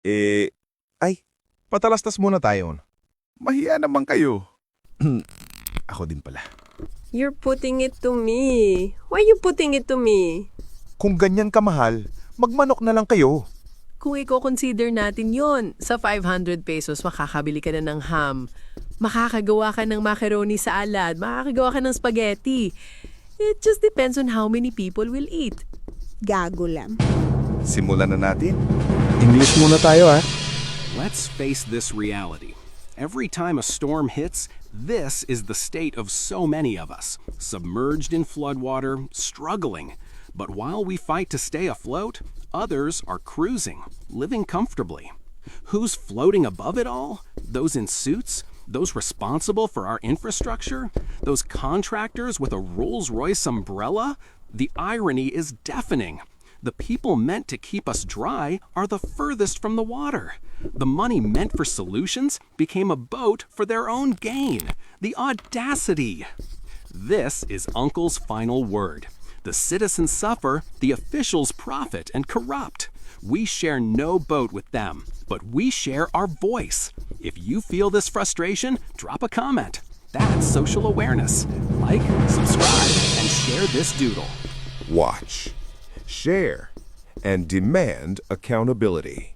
Ay, patalastas muna tayo. Mahiya naman kayo. Ako din pala. You're putting it to me. Why you putting it to me? Kung ganyan kamahal, magmanok na lang kayo. Kung i-consider natin yon, sa 500 pesos makakabili ka na ng ham. Makakagawa ka ng macaroni sa alad, makakagawa ka ng spaghetti. It just depends on how many people will eat. Gago lang. Simulan na natin. English muna tayo Let's face this reality. Every time a storm hits, this is the state of so many of us, submerged in floodwater, struggling. But while we fight to stay afloat, others are cruising, living comfortably. Who's floating above it all? Those in suits? Those responsible for our infrastructure? Those contractors with a Rolls-Royce umbrella? The irony is deafening. The people meant to keep us dry are the furthest from the water. The money meant for solutions became a boat for their own gain. The audacity! This is Uncle's final word. The citizens suffer, the officials profit and corrupt. We share no boat with them, but we share our voice. If you feel this frustration, drop a comment. That's social awareness. Like, subscribe, and share this doodle. Watch, share, and demand accountability.